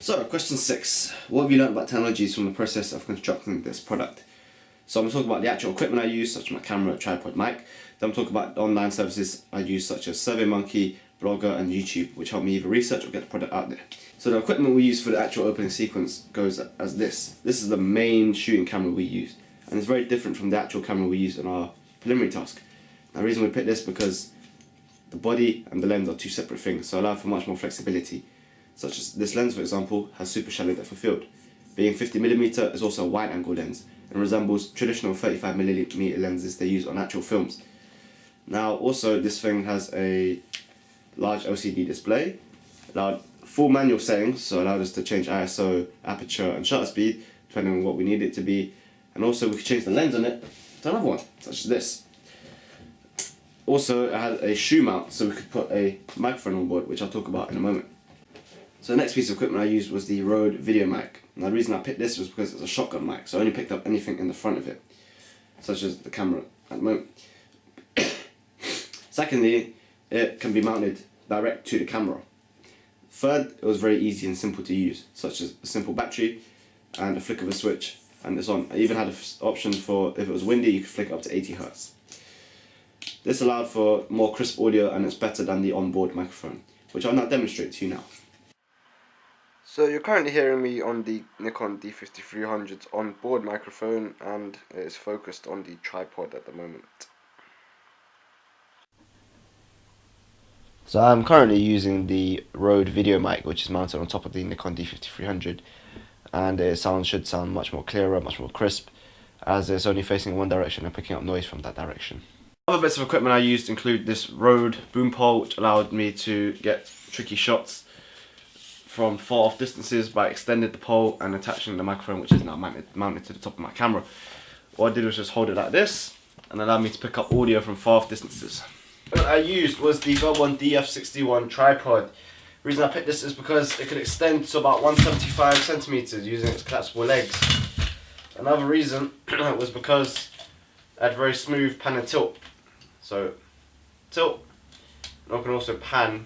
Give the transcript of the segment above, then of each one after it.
So, question 6. What have you learned about technologies from the process of constructing this product? So I'm going to talk about the actual equipment I use, such as my camera, tripod, mic. Then I'm talking about online services I use, such as SurveyMonkey, Blogger and YouTube, which help me either research or get the product out there. So the equipment we use for the actual opening sequence goes as this. This is the main shooting camera we use, and it's very different from the actual camera we use in our preliminary task. Now, the reason we picked this because the body and the lens are two separate things, so allow for much more flexibility. Such as this lens, for example, has super shallow depth of field. Being 50mm is also a wide angle lens and resembles traditional 35mm lenses they use on actual films. Now also this thing has a large LCD display, allowed full manual settings, so allowed us to change ISO, aperture and shutter speed depending on what we need it to be, and also we could change the lens on it to another one, such as this. Also it had a shoe mount, so we could put a microphone on board, which I'll talk about in a moment. So the next piece of equipment I used was the Rode Video Mic. Now the reason I picked this was because it's a shotgun mic, so I only picked up anything in the front of it, such as the camera at the moment. Secondly, it can be mounted direct to the camera. Third, it was very easy and simple to use, such as a simple battery and a flick of a switch, and it's on. I even had an option for, if it was windy, you could flick it up to 80 Hz. This allowed for more crisp audio, and it's better than the onboard microphone, which I'll now demonstrate to you now. So you're currently hearing me on the Nikon D5300's onboard microphone, and it is focused on the tripod at the moment. So I'm currently using the Rode Video Mic, which is mounted on top of the Nikon D5300, and it should sound much more clearer, much more crisp, as it's only facing one direction and picking up noise from that direction. Other bits of equipment I used include this Rode boom pole, which allowed me to get tricky shots from far off distances by extending the pole and attaching the microphone, which is now mounted to the top of my camera. What I did was just hold it like this and allow me to pick up audio from far off distances. What I used was the GoPro DF61 tripod. The reason I picked this is because it could extend to about 175cm using its collapsible legs. Another reason was because it had very smooth pan and tilt. So tilt, and I can also pan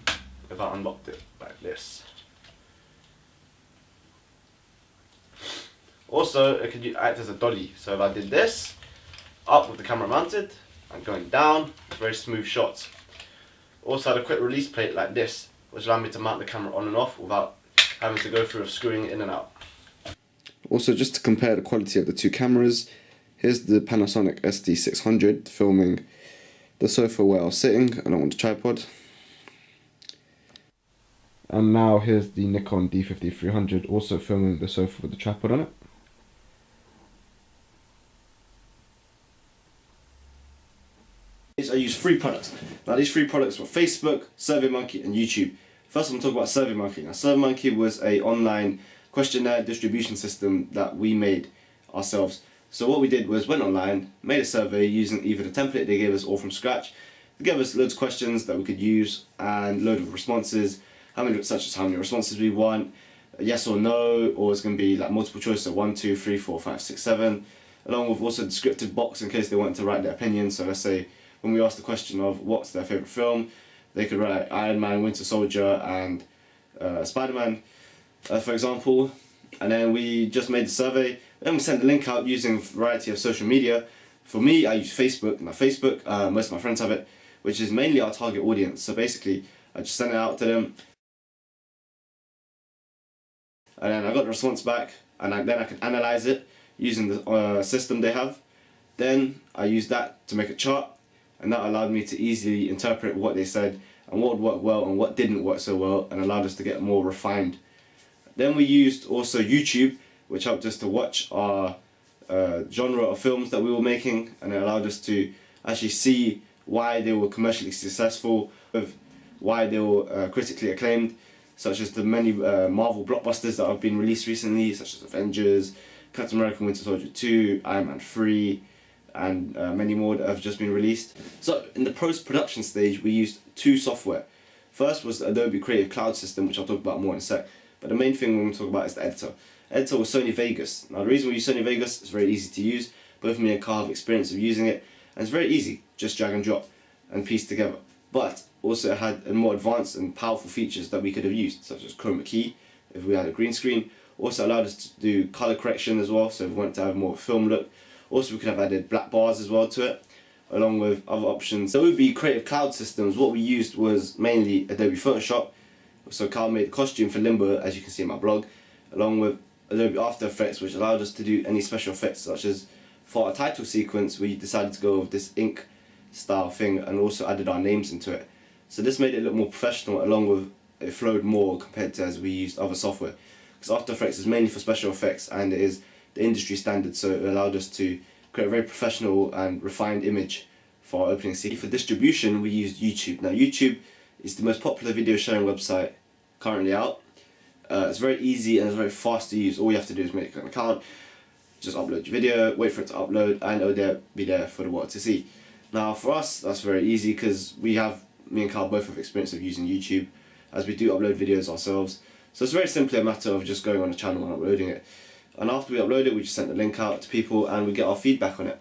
if I unlocked it like this. Also, it could act as a dolly, so if I did this, up with the camera mounted, and going down, very smooth shots. Also had a quick release plate like this, which allowed me to mount the camera on and off without having to go through of screwing it in and out. Also, just to compare the quality of the two cameras, here's the Panasonic SD600 filming the sofa where I was sitting along with the tripod. And now here's the Nikon D5300 also filming the sofa with the tripod on it. I use 3 products. Now these 3 products were Facebook, SurveyMonkey and YouTube. First I'm going to talk about SurveyMonkey. Now SurveyMonkey was an online questionnaire distribution system that we made ourselves. So what we did was went online, made a survey using either the template they gave us or from scratch. They gave us loads of questions that we could use and a load of responses, such as how many responses we want, yes or no, or it's going to be like multiple choice, so 1, 2, 3, 4, 5, 6, 7, along with also a descriptive box in case they wanted to write their opinion. So let's say when we asked the question of what's their favourite film, they could write Iron Man, Winter Soldier and Spider-Man, for example. And then we just made the survey, then we sent the link out using a variety of social media. For me, I use Facebook. Now Facebook, most of my friends have it, which is mainly our target audience. So basically, I just sent it out to them, and then I got the response back, and then I can analyse it using the system they have. Then I used that to make a chart, and that allowed me to easily interpret what they said and what would work well and what didn't work so well, and allowed us to get more refined. Then we used also YouTube, which helped us to watch our genre of films that we were making, and it allowed us to actually see why they were commercially successful, why they were critically acclaimed, such as the many Marvel blockbusters that have been released recently, such as Avengers, Captain America Winter Soldier 2, Iron Man 3, and many more that have just been released. So in the post-production stage we used 2 software. First was the Adobe Creative Cloud system, which I'll talk about more in a sec, but the main thing we're going to talk about is the editor. Editor was Sony Vegas. Now the reason we use Sony Vegas is very easy to use. Both me and Carl have experience of using it, and it's very easy, just drag and drop and piece together. But also it had more advanced and powerful features that we could have used, such as chroma key, if we had a green screen. Also allowed us to do colour correction as well, so if we wanted to have more film look. Also we could have added black bars as well to it, along with other options. Adobe Creative Cloud systems, what we used was mainly Adobe Photoshop. So Carl made the costume for Limbo, as you can see in my blog, along with Adobe After Effects, which allowed us to do any special effects, such as for our title sequence we decided to go with this ink style thing and also added our names into it. So this made it look more professional, along with it flowed more compared to as we used other software. Because After Effects is mainly for special effects and it is the industry standard, so it allowed us to create a very professional and refined image for our opening scene. For distribution we used YouTube. Now YouTube is the most popular video sharing website currently out. It's very easy and it's very fast to use. All you have to do is make an account, just upload your video, wait for it to upload, and it'll be there for the world to see. Now for us that's very easy because me and Carl both have experience of using YouTube, as we do upload videos ourselves. So it's very simply a matter of just going on the channel and uploading it. And after we upload it, we just send the link out to people and we get our feedback on it.